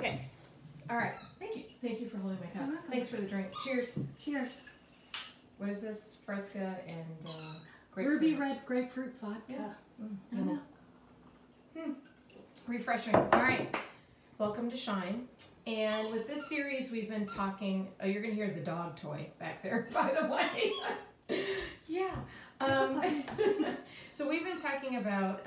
Okay. All right. Thank you. Thank you for holding my cup. Thanks for the drink. Cheers. Cheers. What is this? Fresca and grapefruit. Ruby red grapefruit vodka. Yeah. I know. Refreshing. All right. Welcome to Shine. And with this series, we've been talking. Oh, you're going to hear the dog toy back there, by the way. Yeah. So we've been talking about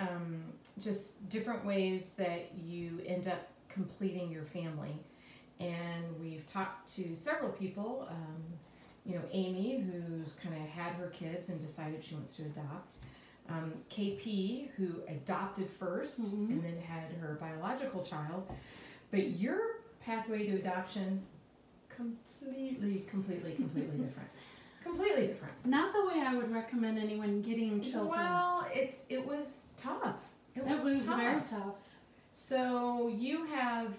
just different ways that you end up completing your family. And we've talked to several people, you know, Amy, who's kind of had her kids and decided she wants to adopt. KP, who adopted first and then had her biological child. But your pathway to adoption, completely different. Completely different. Not the way I would recommend anyone getting children. Well, it was tough. It was tough. Very tough. So you have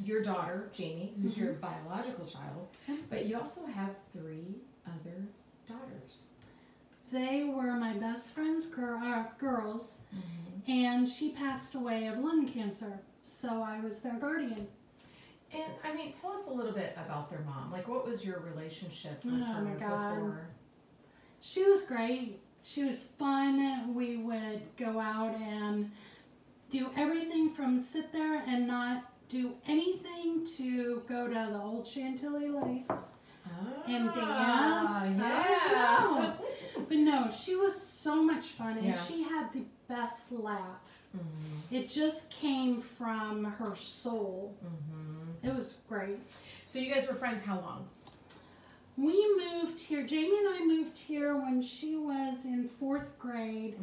your daughter, Jamie, who's your biological child, but you also have 3 other daughters. They were my best friend's girls, and she passed away of lung cancer, so I was their guardian. And, I mean, tell us a little bit about their mom. Like, what was your relationship with her before? She was great. She was fun. We would go out and do everything from sit there and not do anything to go to the old Chantilly Lace and dance. Yeah. But no, she was so much fun, and she had the best laugh. It just came from her soul. It was great. So you guys were friends how long? We moved here, Jamie and I moved here when she was in 4th grade,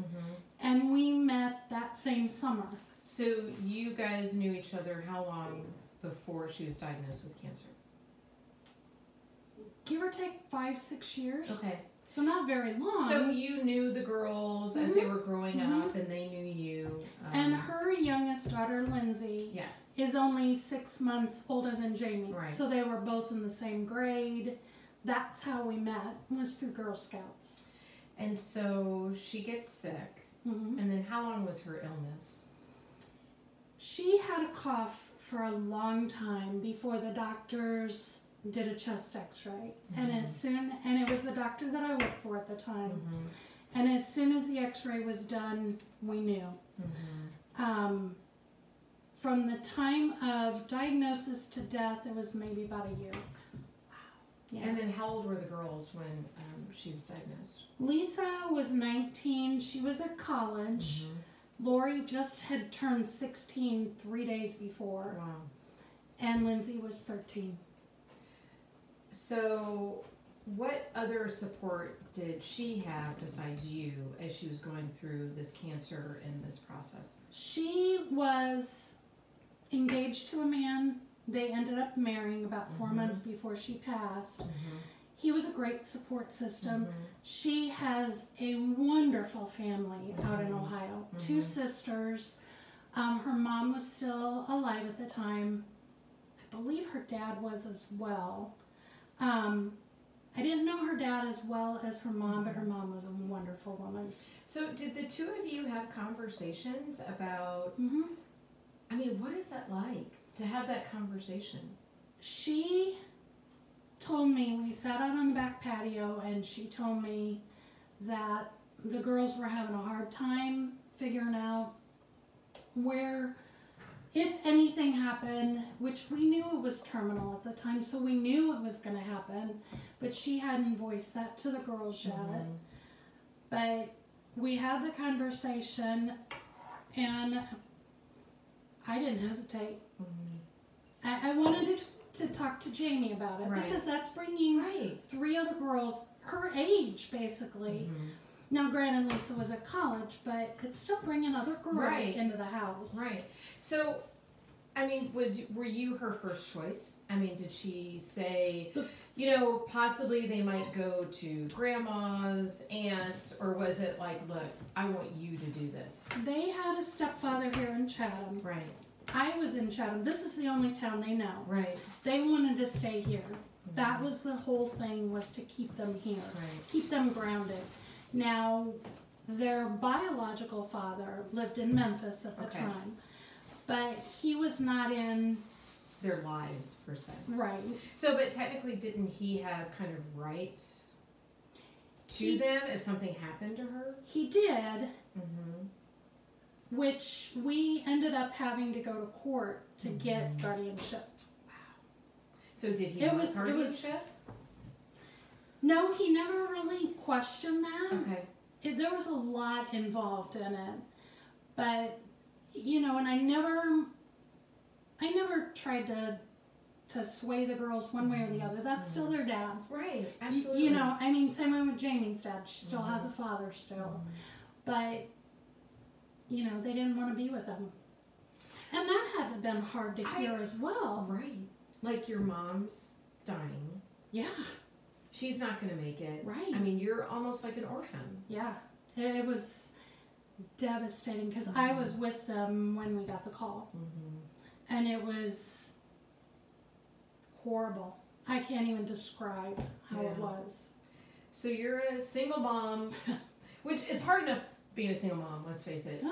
and we met that same summer. So you guys knew each other how long before she was diagnosed with cancer? Give or take 5-6 years. Okay. So not very long. So you knew the girls as they were growing up, and they knew you. And her youngest daughter, Lindsay, is only 6 months older than Jamie. Right. So they were both in the same grade. That's how we met, was through Girl Scouts. And so she gets sick. And then how long was her illness? She had a cough for a long time before the doctors did a chest x-ray. And and it was the doctor that I worked for at the time. And as soon as the x-ray was done, we knew. From the time of diagnosis to death, it was maybe about a year. Wow. Yeah. And then how old were the girls when she was diagnosed? Lisa was 19. She was at college. Lori just had turned 16 3 days before. Wow. And Lindsay was 13. So what other support did she have besides you as she was going through this cancer and this process? She was engaged to a man. They ended up marrying about 4 months before she passed. He was a great support system. She has a wonderful family out in Ohio. 2 sisters. Her mom was still alive at the time. I believe her dad was as well. I didn't know her dad as well as her mom, but her mom was a wonderful woman. So did the 2 of you have conversations about, I mean, what is that like to have that conversation? She told me, we sat out on the back patio, and she told me that the girls were having a hard time figuring out where, if anything happened, which we knew it was terminal at the time, so we knew it was going to happen, but she hadn't voiced that to the girls yet. But we had the conversation, and I didn't hesitate. I wanted to talk to Jamie about it, because that's bringing 3 other girls her age, basically. Now, granted, Lisa was at college, but it's still bringing other girls into the house. Right. So, I mean, were you her first choice? I mean, did she say, you know, possibly they might go to grandma's, aunts, or was it like, look, I want you to do this? They had a stepfather here in Chatham. Right. I was in Chatham. This is the only town they know. Right. They wanted to stay here. That was the whole thing, was to keep them here. Keep them grounded. Now, their biological father lived in Memphis at the time. But he was not in their lives per se. right. So, but technically, didn't he have kind of rights to them if something happened to her? He did, Mm-hmm. which we ended up having to go to court to get guardianship. So did he want guardianship? No, he never really questioned that. Okay. There was a lot involved in it, but you know, and I never tried to sway the girls one way or the other. That's still their dad. Right. Absolutely. You know, I mean, same way with Jamie's dad. She still has a father still, but you know, they didn't want to be with him, and that had to been hard to hear as well. Right. Like your mom's dying. Yeah. She's not going to make it. Right. I mean, you're almost like an orphan. Yeah. It was devastating because I was with them when we got the call. And it was horrible. I can't even describe how it was. So you're a single mom, which it's hard enough being a single mom, let's face it,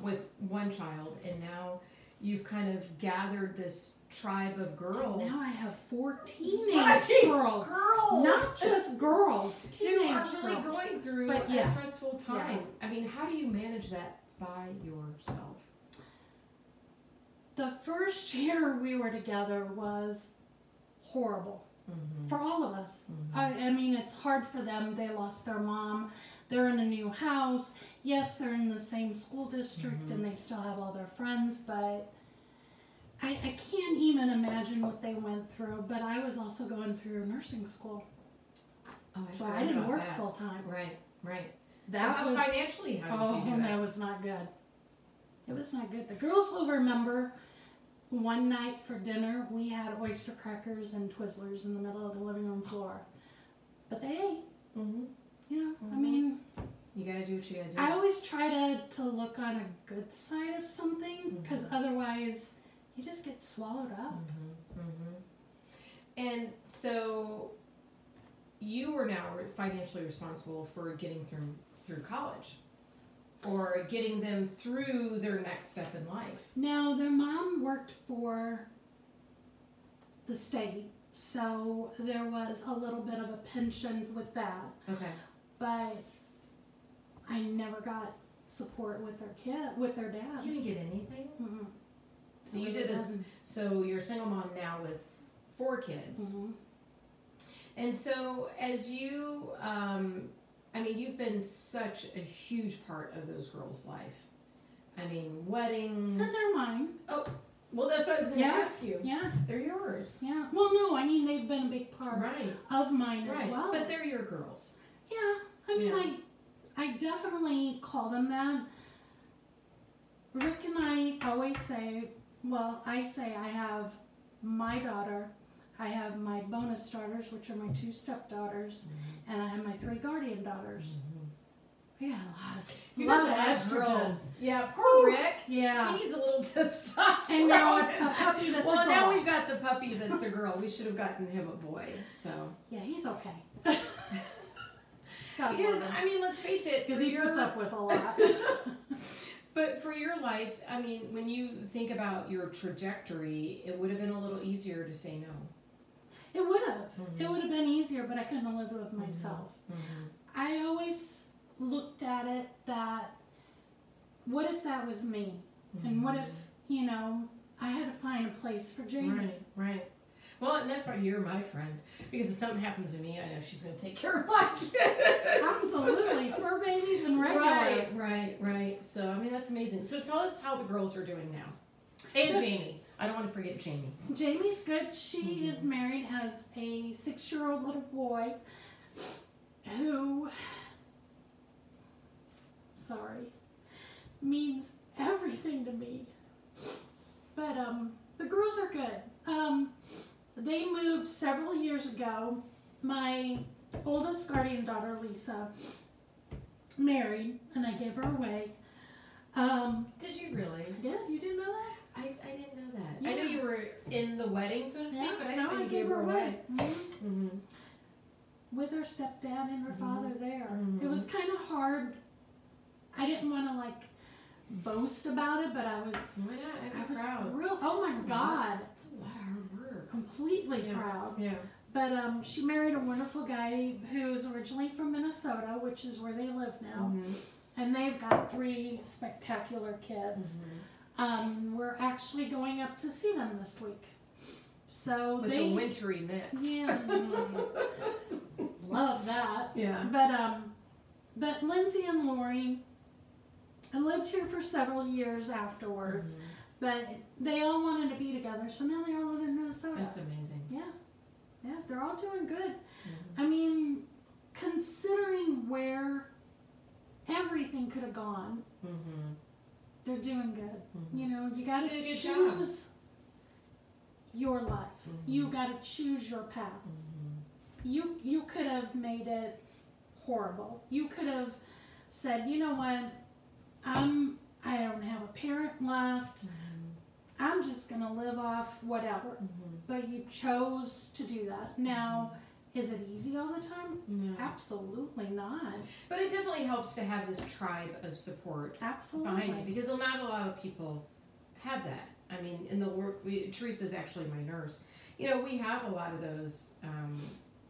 with one child. And now you've kind of gathered this tribe of girls. And now I have 4 teenage girls. Not just girls. You are really going through a stressful time. Yeah. I mean, how do you manage that by yourself? The first year we were together was horrible for all of us. I mean, it's hard for them. They lost their mom. They're in a new house. Yes, they're in the same school district and they still have all their friends, but I can't even imagine what they went through. But I was also going through nursing school. Oh, so I didn't work full time. Right, right. That so was, financially, how did you do that was not good. It was not good. The girls will remember one night for dinner, we had oyster crackers and Twizzlers in the middle of the living room floor. But they ate. You know, I mean... You gotta do what you gotta do. I always try to look on a good side of something, because otherwise you just get swallowed up. And so you are now financially responsible for getting through college, or getting them through their next step in life. Now, their mom worked for the state, so there was a little bit of a pension with that. Okay. But I never got support with their dad. You didn't get anything? So you did this, so you're a single mom now with 4 kids. And so as you, I mean, you've been such a huge part of those girls' life. I mean, weddings. And they're mine. Oh, well, that's what I was going to ask you. Yeah. They're yours. Yeah. Well, no, I mean, they've been a big part of mine as well. But they're your girls. Yeah. I mean, I definitely call them that. Rick and I always say, well, I say I have my daughter, I have my bonus daughters, which are my 2 stepdaughters, and I have my 3 guardian daughters. We got a lot of estrogen. Yeah, poor Rick. Yeah. He needs a little testosterone. And now a puppy that's a girl. Well, now we've got the puppy that's a girl. We should have gotten him a boy, so. Yeah, he's okay. Because, I mean, let's face it. Because he puts up with a lot. But for your life, I mean, when you think about your trajectory, it would have been a little easier to say no. It would have. It would have been easier, but I couldn't live with myself. I always looked at it that, what if that was me? And what if, you know, I had to find a place for Jamie? Right. Well, and that's why you're my friend. Because if something happens to me, I know she's going to take care of my kids. Absolutely. Fur babies and regular. Right. So, I mean, that's amazing. So tell us how the girls are doing now. And Jamie. I don't want to forget Jamie. Jamie's good. She is married, has a 6-year-old little boy who, means everything to me. But the girls are good. They moved several years ago. My oldest guardian daughter, Lisa, married, and I gave her away. Did you really? I did. You didn't know that? I didn't know that. Yeah. I knew you were in the wedding, so to speak, but I didn't know you gave her away. With her stepdad and her father there. It was kind of hard. I didn't want to boast about it, but I was. Why not? I'm proud. Thrilled. Oh God. It's a lot of hard work. Completely proud. Yeah. But she married a wonderful guy who's originally from Minnesota, which is where they live now. And they've got 3 spectacular kids. We're actually going up to see them this week. So with a wintry mix. Yeah. Love that. Yeah. But Lindsay and Lori, I lived here for several years afterwards. But they all wanted to be together, so now they all live in Minnesota. That's amazing. Yeah. Yeah, they're all doing good. I mean, considering where everything could have gone, they're doing good. You know, you got to choose your life. You got to choose your path. You could have made it horrible. You could have said, you know what, I don't have a parent left. I'm just going to live off whatever. But you chose to do that. Now, is it easy all the time? No. Absolutely not. But it definitely helps to have this tribe of support behind you, because not a lot of people have that. I mean, in the work, Theresa's actually my nurse. You know, we have a lot of those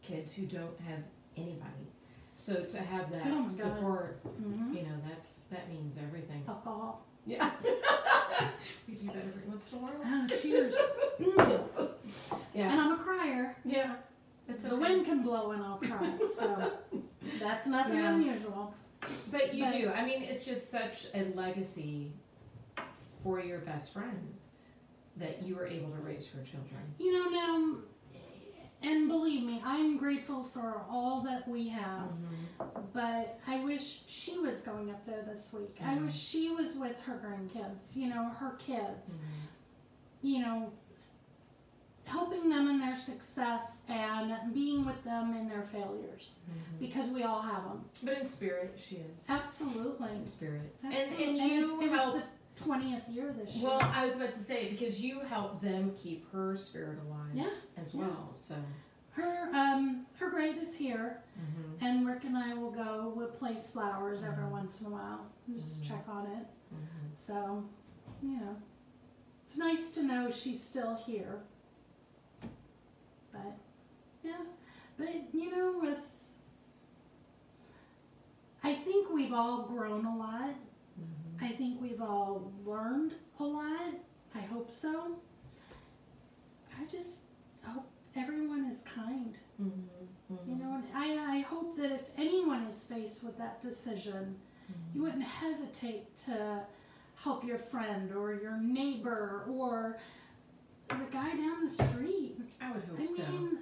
kids who don't have anybody. So to have that support, you know, that means everything. Alcohol. Yeah. We do that every once in a while. Oh, cheers. Yeah. And I'm a crier. Yeah. It's the wind can blow and I'll cry, so that's nothing unusual. But you do. I mean, it's just such a legacy for your best friend that you were able to raise her children. You know, now, and believe me, I'm grateful for all that we have, but I wish she was going up there this week. I wish she was with her grandkids, you know, her kids, you know, helping them in their success and being with them in their failures, because we all have them. But in spirit, she is. Absolutely. In spirit. Absolutely. And you help. It was the 20th year this year. Well, I was about to say, because you helped them keep her spirit alive as well. So her grave is here, and Rick and I will go. We'll place flowers every once in a while, and just check on it. So, you know, it's nice to know she's still here. But you know, I think we've all grown a lot. I think we've all learned a lot. I hope so. I just hope everyone is kind. You know, and I hope that if anyone is faced with that decision, you wouldn't hesitate to help your friend or your neighbor or the guy down the street. I would hope so. I mean,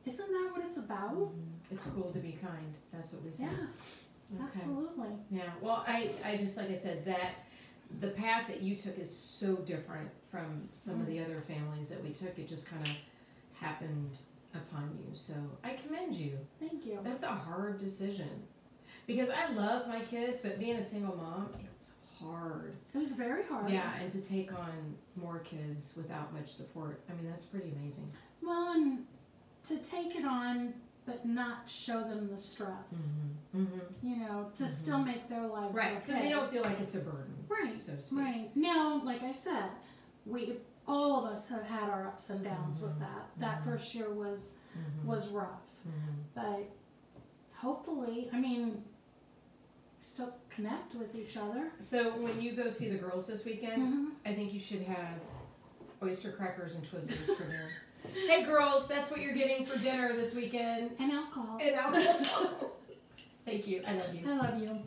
isn't that what it's about? It's cool to be kind. That's what we say. Yeah, absolutely. Yeah. Well, I just, like I said, that the path that you took is so different from some of the other families that we took. It just kind of happened upon you. So I commend you. Thank you. That's a hard decision, because I love my kids, but being a single mom, it was hard. It was very hard. Yeah, and to take on more kids without much support, I mean, that's pretty amazing. Well, and to take it on but not show them the stress. You know, to still make their lives okay. So they don't feel like it's a burden. Right. So to speak. Right. Now, like I said, all of us have had our ups and downs with that. That first year was rough. But hopefully, I mean, still connect with each other. So when you go see the girls this weekend, I think you should have oyster crackers and Twizzlers for dinner. Hey girls, that's what you're getting for dinner this weekend. And alcohol. And alcohol. Thank you. I love you. I love you.